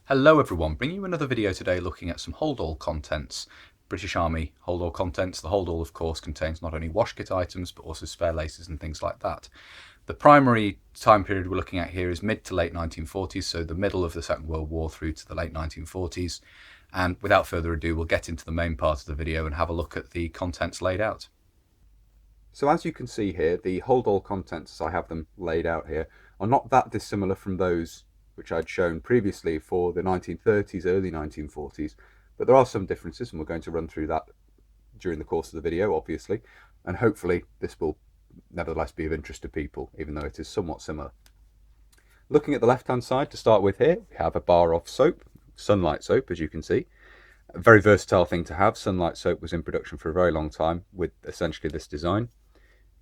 Hello everyone, bringing you another video today looking at some Holdall contents. British Army Holdall contents. The Holdall of course contains not only wash kit items but also spare laces and things like that. The primary time period we're looking at here is mid to late 1940s, so the middle of the Second World War through to the late 1940s. And without further ado, we'll get into the main part of the video and have a look at the contents laid out. So as you can see here, the Holdall contents, as I have them laid out here, are not that dissimilar from those which I'd shown previously for the 1930s, early 1940s, but there are some differences, and we're going to run through that during the course of the video, obviously, and hopefully this will nevertheless be of interest to people, even though it is somewhat similar. Looking at the left-hand side to start with here, we have a bar of soap, Sunlight soap, as you can see. A very versatile thing to have. Sunlight soap was in production for a very long time with essentially this design.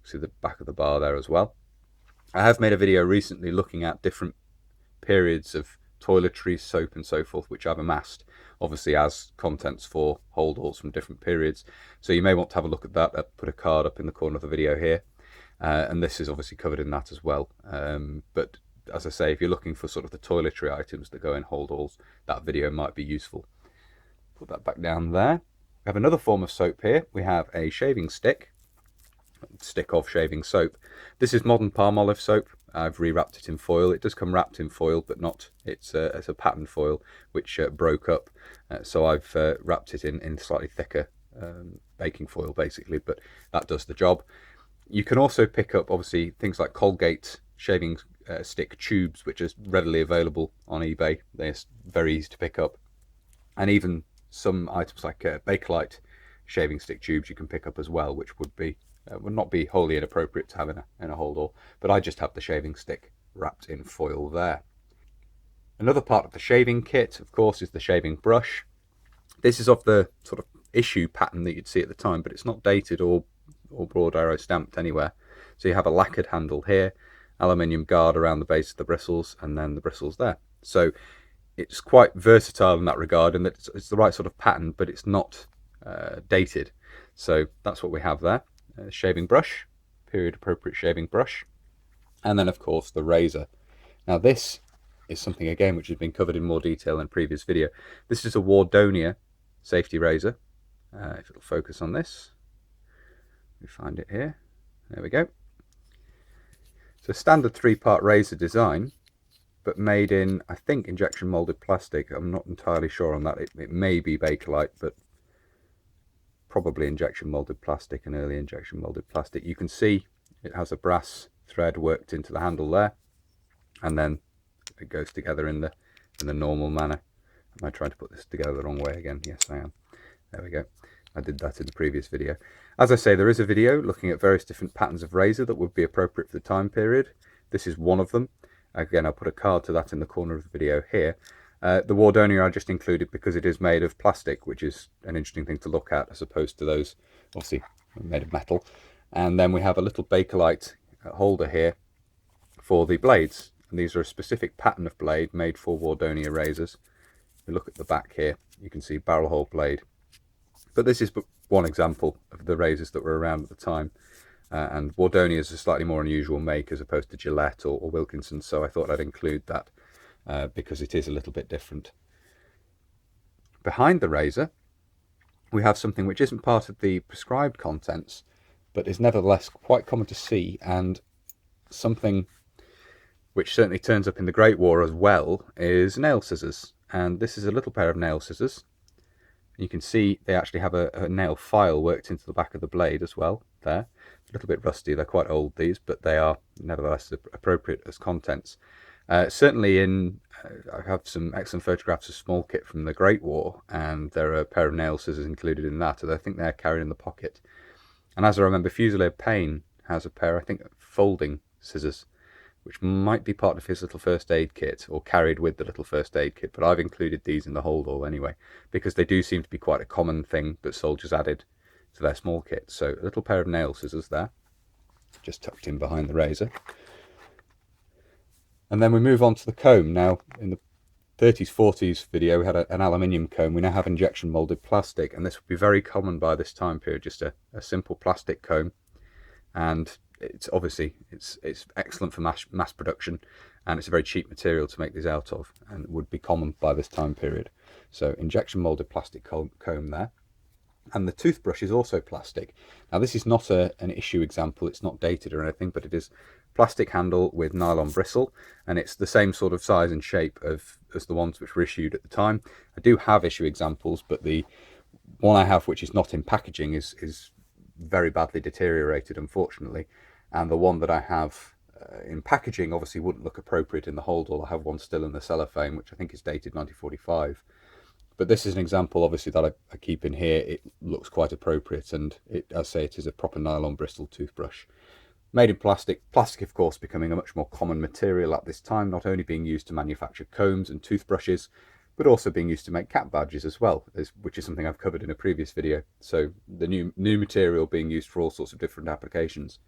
See the back of the bar there as well. I have made a video recently looking at different periods of toiletries, soap and so forth, which I've amassed obviously as contents for Holdalls from different periods, so you may want to have a look at that. I'll put a card up in the corner of the video here, and this is obviously covered in that as well, but as I say, if you're looking for sort of the toiletry items that go in Holdalls, that video might be useful. Put that back down there. We have another form of soap here. We have a shaving stick of shaving soap. This is modern palm olive soap. I've rewrapped it in foil. It does come wrapped in foil, but not, it's a patterned foil which broke up, so I've wrapped it in slightly thicker baking foil basically, but that does the job. You can also pick up obviously things like Colgate shaving stick tubes, which are readily available on eBay. They're very easy to pick up, and even some items like Bakelite shaving stick tubes you can pick up as well, which would not be wholly inappropriate to have in a Holdall, but I just have the shaving stick wrapped in foil there. Another part of the shaving kit, of course, is the shaving brush. This is of the sort of issue pattern that you'd see at the time, but it's not dated or broad arrow stamped anywhere. So you have a lacquered handle here, aluminium guard around the base of the bristles, and then the bristles there. So it's quite versatile in that regard, and that it's the right sort of pattern, but it's not dated. So that's what we have there. Shaving brush, period appropriate shaving brush, and then of course the razor. Now this is something again which has been covered in more detail in a previous video. This is a Wardonia safety razor. If it'll focus on this, we find it here. There we go. So standard 3-part razor design, but made in, I think, injection molded plastic. I'm not entirely sure on that. It may be Bakelite, but probably injection molded plastic, and early injection molded plastic. You can see it has a brass thread worked into the handle there, and then it goes together in the normal manner. Am I trying to put this together the wrong way again? Yes, I am. There we go. I did that in the previous video. As I say, there is a video looking at various different patterns of razor that would be appropriate for the time period. This is one of them. Again, I'll put a card to that in the corner of the video here. The Wardonia I just included because it is made of plastic, which is an interesting thing to look at as opposed to those obviously made of metal. And then we have a little Bakelite holder here for the blades, and these are a specific pattern of blade made for Wardonia razors. If you look at the back here, you can see barrel hole blade, but this is one example of the razors that were around at the time, and Wardonia is a slightly more unusual make as opposed to Gillette or Wilkinson, so I thought I'd include that because it is a little bit different. Behind the razor we have something which isn't part of the prescribed contents, but is nevertheless quite common to see, and something which certainly turns up in the Great War as well is nail scissors. And this is a little pair of nail scissors. You can see they actually have a nail file worked into the back of the blade as well there. A little bit rusty, they're quite old these, but they are nevertheless appropriate as contents. Certainly I have some excellent photographs of small kit from the Great War, and there are a pair of nail scissors included in that, and I think they're carried in the pocket. And as I remember, Fusilier Payne has a pair, I think, folding scissors, which might be part of his little first aid kit, or carried with the little first aid kit, but I've included these in the Holdall anyway, because they do seem to be quite a common thing that soldiers added to their small kit. So a little pair of nail scissors there, just tucked in behind the razor. And then we move on to the comb. Now, in the 30s, 40s video, we had an aluminium comb. We now have injection molded plastic, and this would be very common by this time period, just a simple plastic comb. And it's obviously it's excellent for mass production, and it's a very cheap material to make these out of, and would be common by this time period. So injection molded plastic comb there. And the toothbrush is also plastic. Now this is not an issue example, it's not dated or anything, but it is plastic handle with nylon bristle, and it's the same sort of size and shape as the ones which were issued at the time. I do have issue examples, but the one I have which is not in packaging is very badly deteriorated, unfortunately, and the one that I have in packaging obviously wouldn't look appropriate in the Holdall. I have one still in the cellophane which I think is dated 1945. But this is an example, obviously, that I keep in here. It looks quite appropriate, and I say it is a proper nylon Bristol toothbrush. Made in plastic. Plastic, of course, becoming a much more common material at this time, not only being used to manufacture combs and toothbrushes, but also being used to make cap badges as well, which is something I've covered in a previous video. So the new material being used for all sorts of different applications.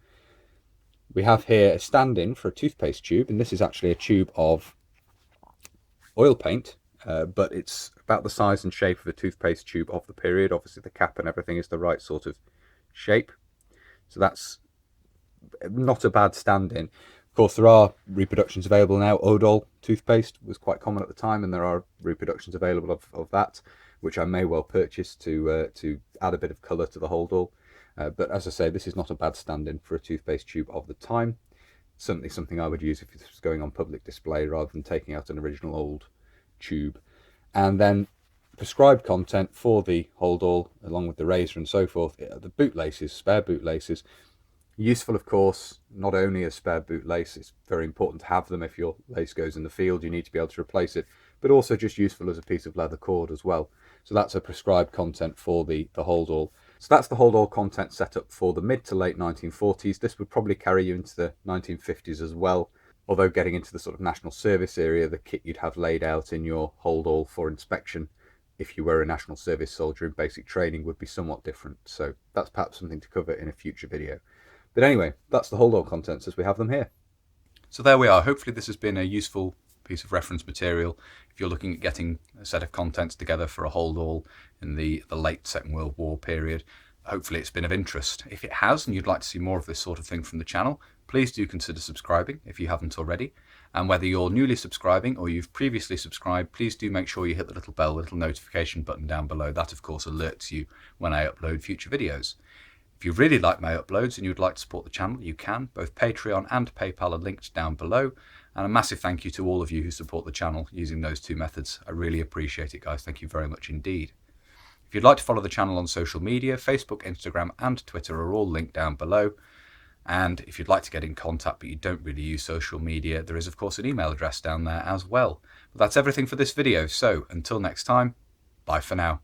We have here a stand-in for a toothpaste tube, and this is actually a tube of oil paint. But it's about the size and shape of a toothpaste tube of the period. Obviously the cap and everything is the right sort of shape, so that's not a bad stand-in. Of course, there are reproductions available now. Holdall toothpaste was quite common at the time, and there are reproductions available of that, which I may well purchase to add a bit of colour to the Holdall. But as I say, this is not a bad stand-in for a toothpaste tube of the time. Certainly something I would use if it was going on public display rather than taking out an original old tube. And then prescribed content for the Holdall, along with the razor and so forth, the bootlaces, spare bootlaces. Useful, of course, not only as spare bootlace, it's very important to have them. If your lace goes in the field, you need to be able to replace it, but also just useful as a piece of leather cord as well. So that's a prescribed content for the Holdall. So that's the Holdall content setup for the mid to late 1940s. This would probably carry you into the 1950s as well. Although getting into the sort of national service area, the kit you'd have laid out in your Holdall for inspection, if you were a national service soldier in basic training, would be somewhat different. So that's perhaps something to cover in a future video. But anyway, that's the Holdall contents as we have them here. So there we are. Hopefully this has been a useful piece of reference material if you're looking at getting a set of contents together for a Holdall in the late Second World War period. Hopefully it's been of interest. If it has, and you'd like to see more of this sort of thing from the channel, please do consider subscribing if you haven't already. And whether you're newly subscribing or you've previously subscribed, please do make sure you hit the little bell, the little notification button down below. That, of course, alerts you when I upload future videos. If you really like my uploads and you'd like to support the channel, you can. Both Patreon and PayPal are linked down below. And a massive thank you to all of you who support the channel using those two methods. I really appreciate it, guys. Thank you very much indeed. If you'd like to follow the channel on social media, Facebook, Instagram and Twitter are all linked down below. And if you'd like to get in contact but you don't really use social media, there is of course an email address down there as well. But that's everything for this video, so until next time, bye for now.